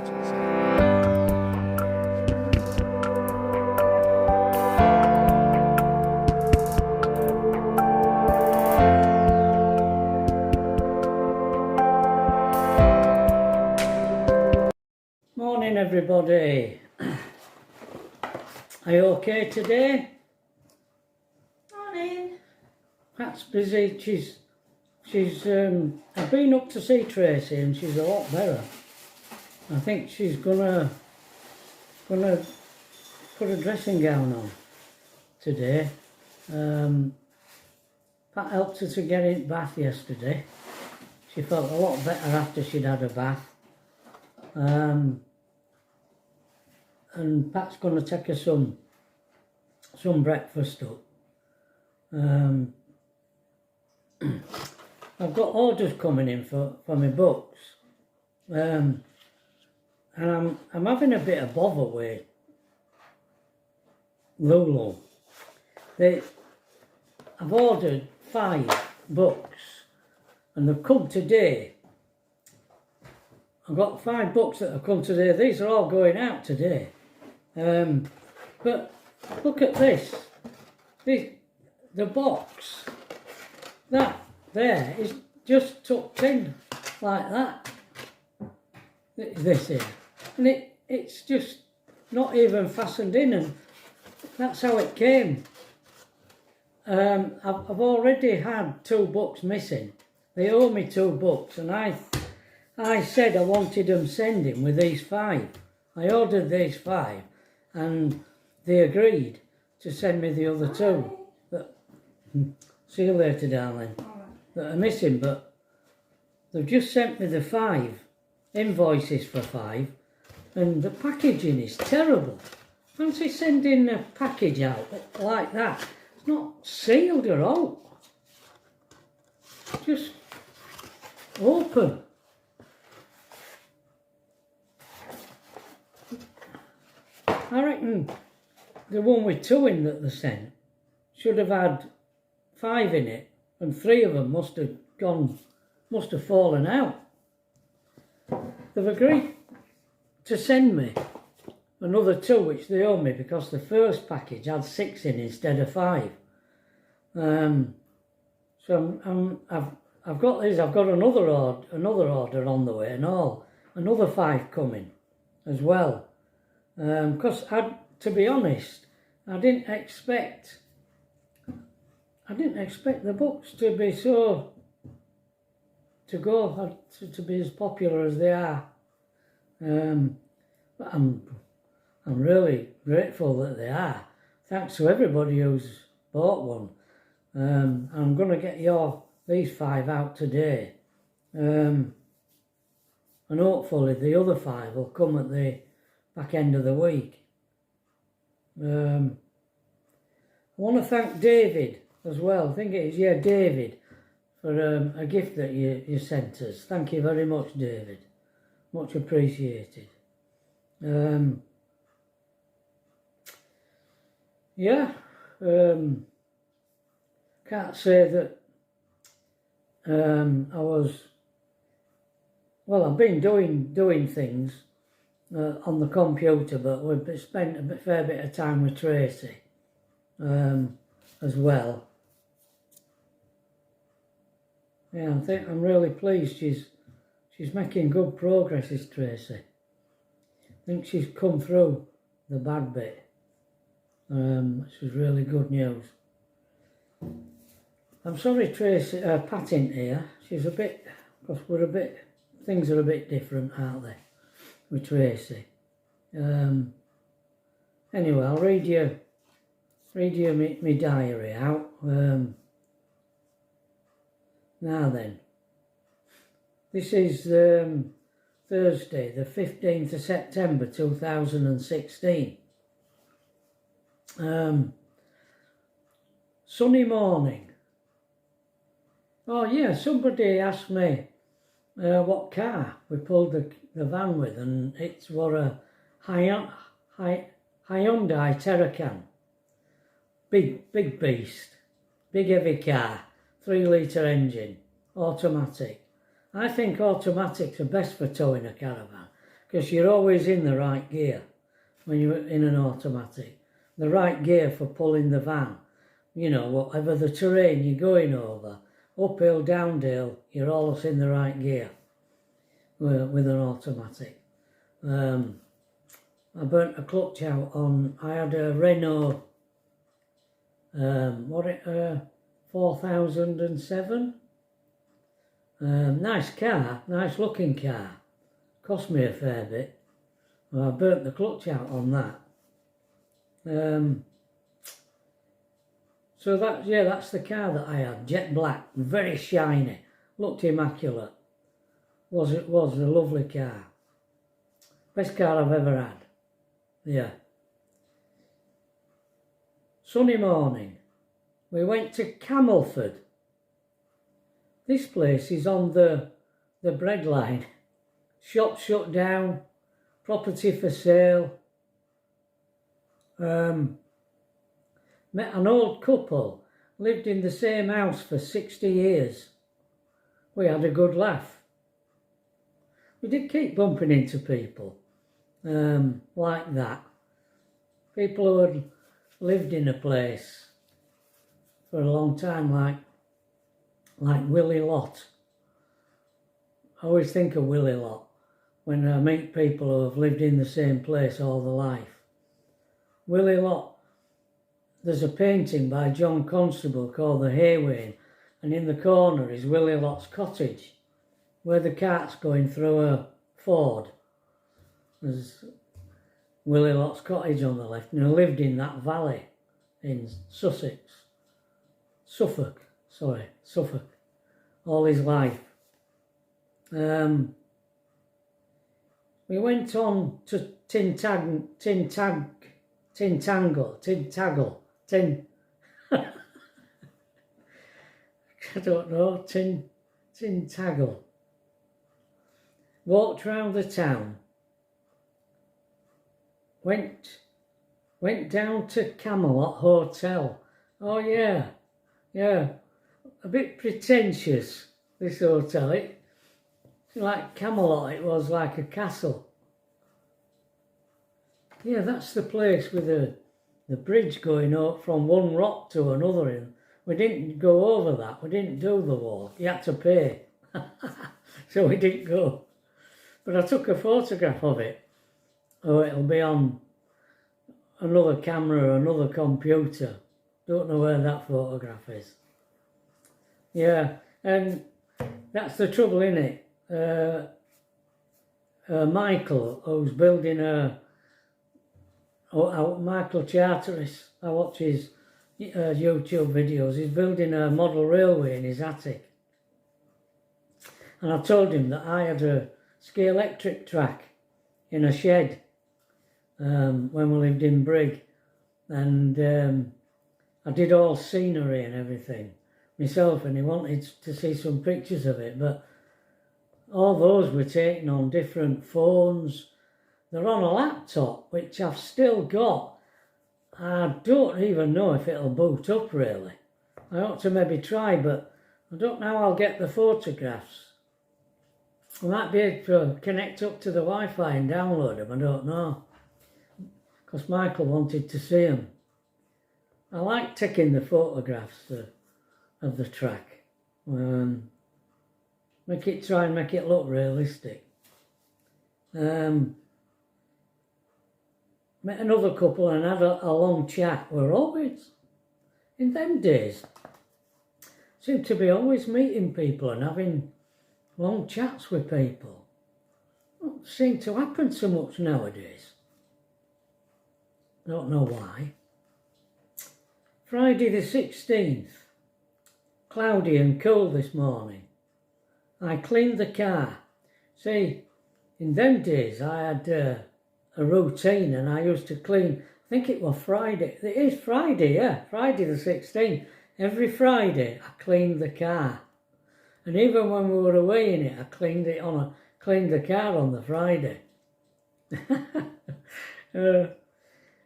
Morning everybody. Are you okay today? Morning. Pat's busy. I've been up to see Tracy and she's a lot better. I think she's gonna put a dressing gown on today. Pat helped her to get in bath yesterday. She felt a lot better after she'd had a bath. And Pat's going to take her some breakfast up. I've got orders coming in for my books, and I'm having a bit of bother with Lulu. I've ordered 5 books, and they've come today. I've got 5 books that have come today. These are all going out today. But look at this. The box, that there is just tucked in like that. This here. And it's just not even fastened in, and that's how it came. I've already had 2 books missing. They owe me 2 books, and I said I wanted them sending with these 5. I ordered these 5 and they agreed to send me the other 2. But, see you later, darling. That are missing, but they've just sent me the 5 invoices for 5 and the packaging is terrible. Fancy sending a package out like that. It's not sealed at all. Just open. I reckon the one with 2 in that they sent should have had 5 in it, and 3 of them must have fallen out. They've agreed to send me another 2, which they owe me because the first package had 6 in instead of 5. So I've got these. I've got another order on the way, and another 5 coming as well. Because to be honest, I didn't expect the books to be to be as popular as they are. But I'm really grateful that they are. Thanks to everybody who's bought one. I'm going to get these 5 out today, and hopefully the other 5 will come at the back end of the week. I want to thank David as well. I think it is, yeah, David, for a gift that you sent us. Thank you very much, David. Much appreciated. Can't say that I've been doing things on the computer, but we've spent a fair bit of time with Tracy as well. Yeah, I'm really pleased. She's making good progress, is Tracy. I think she's come through the bad bit, which is really good news. I'm sorry Tracy, Pat isn't here. She's because things are a bit different, aren't they, with Tracy. Anyway, I'll read you my diary out. Now then, this is Thursday, the 15th of September 2016. Sunny morning. Oh yeah, somebody asked me what car we pulled the van with, and it's a Hyundai Terracan. Big beast, big heavy car, 3 litre engine, automatic. I think automatics are best for towing a caravan because you're always in the right gear when you're in an automatic. The right gear for pulling the van. You know, whatever the terrain you're going over, uphill, downhill, you're always in the right gear with an automatic. I burnt a clutch out on, I had a Renault, 4007. Nice car, nice looking car. Cost me a fair bit. Well, I burnt the clutch out on that. So that's the car that I had, jet black, very shiny, looked immaculate. It was a lovely car. Best car I've ever had. Yeah. Sunny morning. We went to Camelford. This place is on the bread line. Shop shut down, property for sale. Met an old couple, lived in the same house for 60 years. We had a good laugh. We did keep bumping into people like that. People who had lived in a place for a long time, like Willie Lott. I always think of Willie Lott when I meet people who have lived in the same place all their life. Willie Lott, there's a painting by John Constable called The Haywain, and in the corner is Willie Lott's cottage, where the cart's going through a ford. There's Willie Lott's cottage on the left, and he lived in that valley in Suffolk, all his life. We went on to Tintagel, I don't know, Tintagel. Walked round the town. Went down to Camelot Hotel. Oh yeah. A bit pretentious, this hotel. It's like Camelot, it was like a castle. Yeah, that's the place with the bridge going up from one rock to another. We didn't go over that, we didn't do the walk, you had to pay. So we didn't go. But I took a photograph of it. Oh, it'll be on another camera or another computer. Don't know where that photograph is. Yeah, and that's the trouble, innit? Michael, who's building Michael Charteris, I watch his YouTube videos, he's building a model railway in his attic. And I told him that I had a ski electric track in a shed when we lived in Brig, and I did all scenery and everything myself, and he wanted to see some pictures of it, but all those were taken on different phones. They're on a laptop, which I've still got. I don't even know if it'll boot up really. I ought to maybe try, but I don't know how I'll get the photographs. I might be able to connect up to the Wi-Fi and download them, I don't know. Because Michael wanted to see them. I like taking the photographs of the track. Try and make it look realistic. Met another couple and had a long chat. We're always, in them days, seem to be always meeting people and having long chats with people. Don't seem to happen so much nowadays. Don't know why. Friday the 16th. Cloudy and cold this morning. I cleaned the car. See, in them days I had a routine and I used to clean, I think it was Friday. It is Friday, yeah, Friday the 16th. Every Friday I cleaned the car. And even when we were away in it, I cleaned the car on the Friday.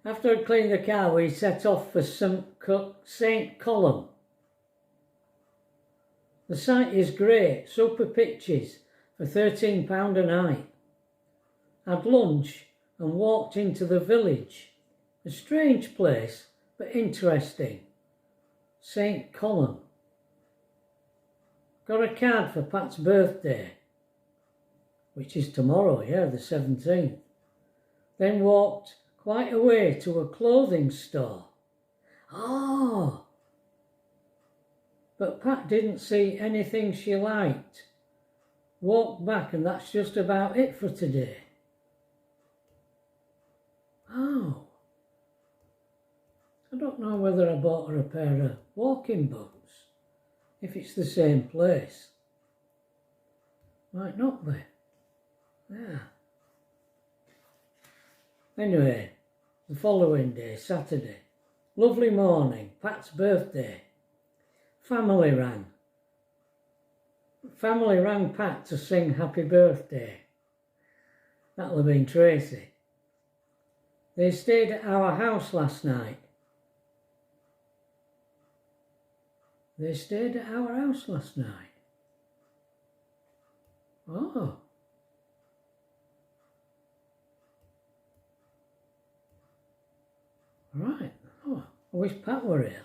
After I cleaned the car, we set off for St. Column. The site is great, super pictures for £13 a night. had lunch and walked into the village. A strange place, but interesting. St. Column. Got a card for Pat's birthday, which is tomorrow, yeah, the 17th. Then walked quite a way to a clothing store. Oh! But Pat didn't see anything she liked. Walked back and that's just about it for today. Oh. I don't know whether I bought her a pair of walking boots, if it's the same place. Might not be. Yeah. Anyway, the following day, Saturday. Lovely morning, Pat's birthday. Family rang. Family rang Pat to sing happy birthday. That'll have been Tracy. They stayed at our house last night. They stayed at our house last night. Oh. Right. Oh, I wish Pat were here.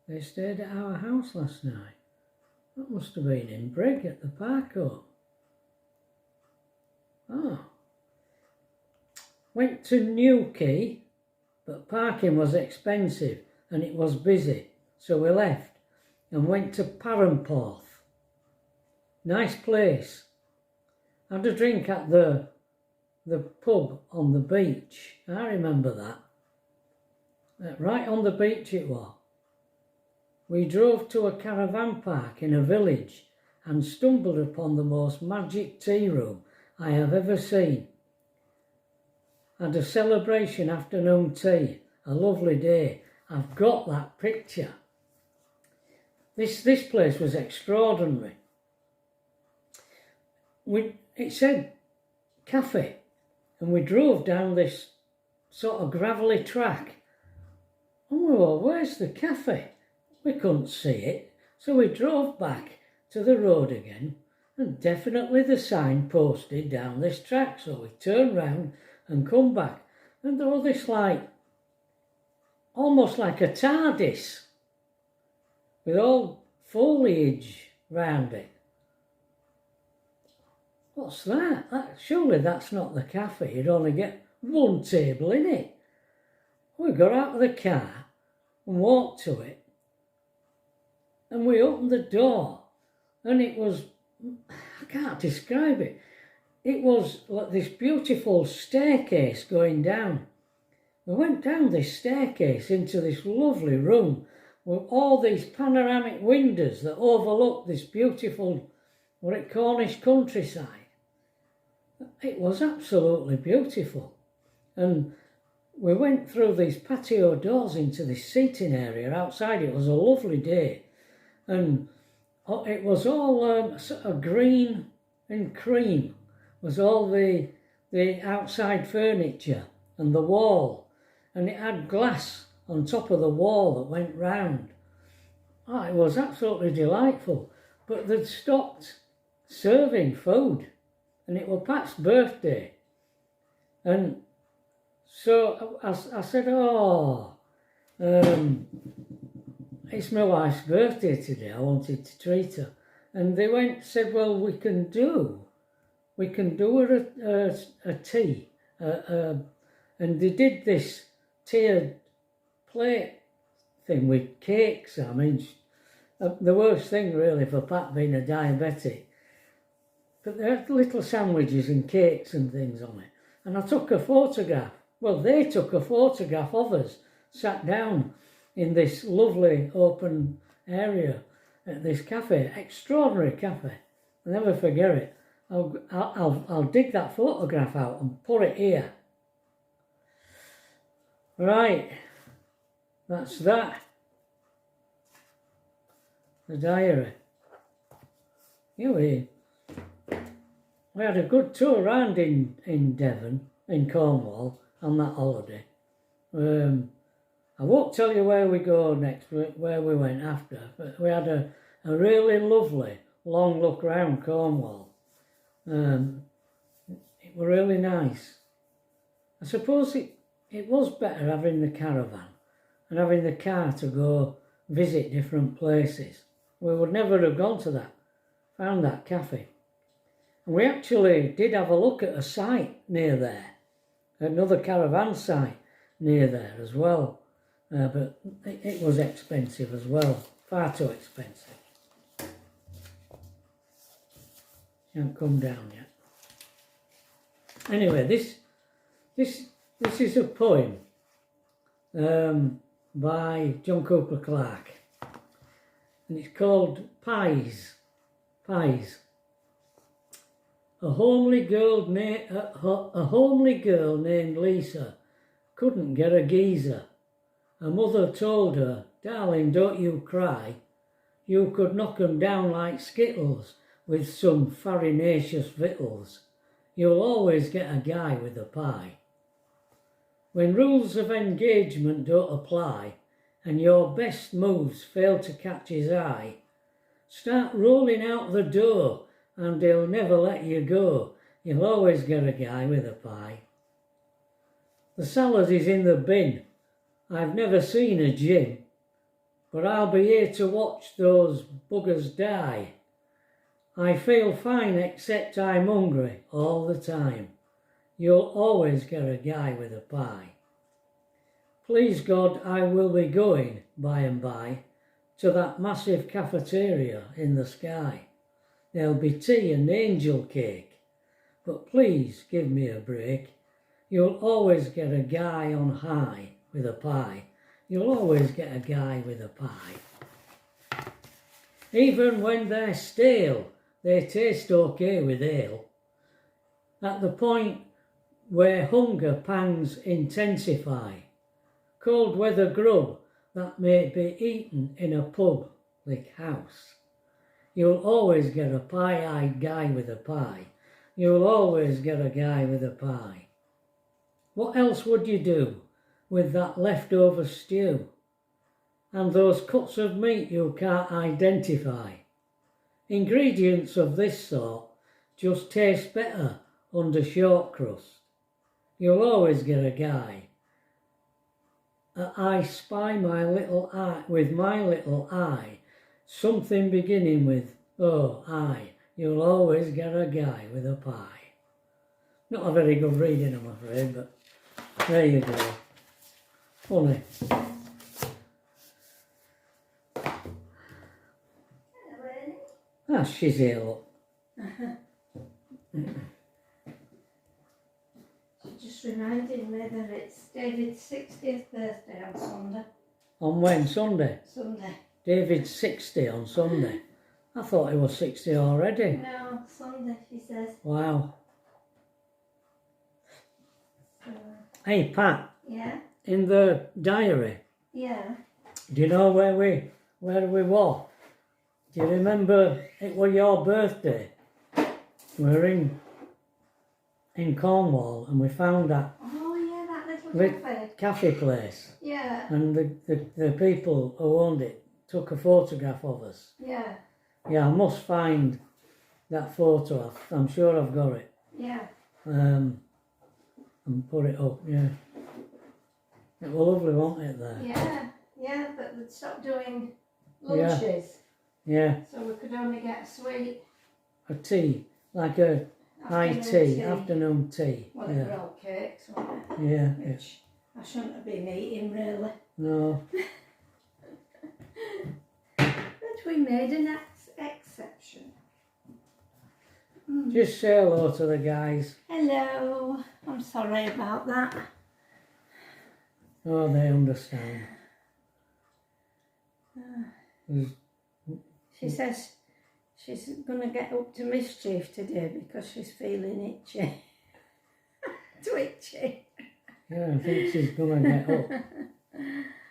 They stayed at our house last night. That must have been in Brigg at the park home. Oh. Went to Newquay, but parking was expensive and it was busy. So we left and went to Paramporth. Nice place. Had a drink at the pub on the beach. I remember that. Right on the beach it was. We drove to a caravan park in a village and stumbled upon the most magic tea room I have ever seen. Had a celebration afternoon tea. A lovely day. I've got that picture. This place was extraordinary. It said cafe, and we drove down this sort of gravelly track. Oh, well, where's the cafe? We couldn't see it, so we drove back to the road again, and definitely the sign posted down this track. So we turned round and come back, and there was this almost like a TARDIS, with all foliage round it. What's that? Surely that's not the cafe. You'd only get one table in it. We got out of the car and walked to it, and we opened the door, and it was, I can't describe it. It was like this beautiful staircase going down. We went down this staircase into this lovely room with all these panoramic windows that overlook this beautiful Cornish countryside. It was absolutely beautiful. And we went through these patio doors into this seating area outside. It was a lovely day. And it was all sort of green and cream. It was all the outside furniture and the wall. And it had glass on top of the wall that went round. Oh, it was absolutely delightful. But they'd stopped serving food, and it was Pat's birthday. And so I said, it's my wife's birthday today. I wanted to treat her. And they said, well, we can do her a tea. And they did this tiered plate thing with cakes. I mean, the worst thing really for Pat being a diabetic. But there had little sandwiches and cakes and things on it. And I took a photograph. Well, they took a photograph of us, sat down in this lovely open area at this cafe, extraordinary cafe. I'll never forget it. I'll dig that photograph out and put it here. Right, that's that. The diary. Yeah, we had a good tour around in Devon, in Cornwall, on that holiday. I won't tell you where we go next, where we went after, but we had a really lovely long look round Cornwall. It were really nice. I suppose it was better having the caravan and having the car to go visit different places. We would never have gone to found that cafe. And we actually did have a look at a site near there, another caravan site near there as well. But it was expensive as well, far too expensive. Can't come down yet. Anyway, this is a poem by John Cooper Clarke, and it's called Pies. Pies. A homely girl named Lisa couldn't get a geezer. Her mother told her, "Darling, don't you cry. You could knock 'em down like skittles with some farinaceous victuals. You'll always get a guy with a pie." When rules of engagement don't apply and your best moves fail to catch his eye, start rolling out the door and he'll never let you go. You'll always get a guy with a pie. The salad is in the bin. I've never seen a gin, but I'll be here to watch those buggers die. I feel fine except I'm hungry all the time. You'll always get a guy with a pie. Please God, I will be going by and by to that massive cafeteria in the sky. There'll be tea and angel cake, but please give me a break. You'll always get a guy on high with a pie. You'll always get a guy with a pie. Even when they're stale, they taste okay with ale. At the point where hunger pangs intensify, cold weather grub that may be eaten in a public house. You'll always get a pie-eyed guy with a pie. You'll always get a guy with a pie. What else would you do with that leftover stew? And those cuts of meat you can't identify? Ingredients of this sort just taste better under short crust. You'll always get a guy. I spy my little eye with my little eye, something beginning with oh, I. You'll always get a guy with a pie. Not a very good reading, I'm afraid, but there you go. Funny. Ah, she's here, look. She just reminded me that it's David's 60th birthday on Sunday. On when? Sunday? Sunday. David's 60 on Sunday. I thought he was 60 already. No, Sunday, she says. Wow. So, Hey, Pat. yeah? In the diary, Yeah. do you know where we were? Do you remember it was your birthday? We were in Cornwall and we found that Oh, yeah, that little cafe place. Yeah. And the people who owned it took a photograph of us. Yeah. Yeah, I must find that photo. I'm sure I've got it. Yeah. And put it up, yeah. It was lovely, wasn't it, there? Yeah. Yeah, but they'd stopped doing lunches. Yeah. So we could only get a sweet. A tea, like a high tea, afternoon tea. Well, they were all cakes, weren't they? Yeah. Which I shouldn't have been eating, really. No. But we made an exception. Just say hello to the guys. Hello. I'm sorry about that. Oh, they understand. She says she's going to get up to mischief today because she's feeling itchy. Twitchy. Yeah, I think she's going to get up.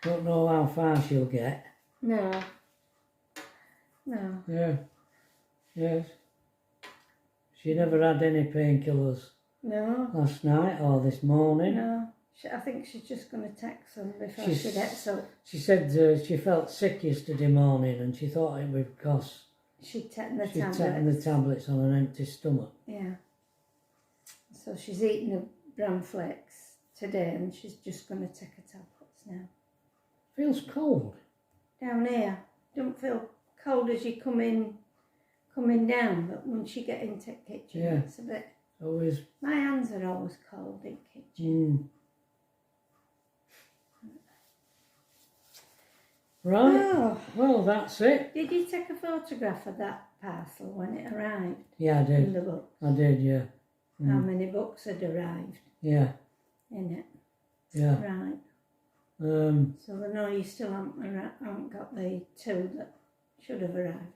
Don't know how far she'll get. No. No. Yeah. Yes. She never had any painkillers No. last night or this morning. No. I think she's just going to text them before she gets up. She said she felt sick yesterday morning and she thought it was because She'd taken the she'd tablets. taken the tablets on an empty stomach. Yeah. So she's eating the bran flakes today and she's just going to take her tablets now. Feels cold. Down here, don't feel cold as you coming down, but once you get into the kitchen, Yeah. it's a bit... Always. My hands are always cold in the kitchen. Right. Oh, Well, that's it. did you take a photograph of that parcel when it arrived? Yeah, I In did. the book? I did, yeah. How many books had arrived Yeah. in it? Yeah. Right. So I know you still haven't got the 2 that should have arrived.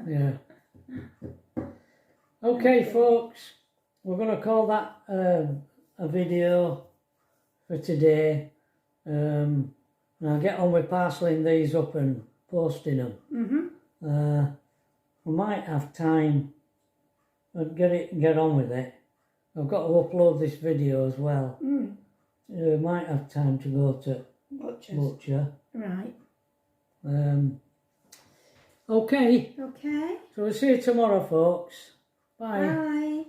Yeah. Okay, folks. We're going to call that a video for today. And I'll get on with parceling these up and posting them. We might have time to get on with it. I've got to upload this video as well. Might have time to go to Butcher. Right. Okay. Okay. So we'll see you tomorrow, folks. Bye. Bye.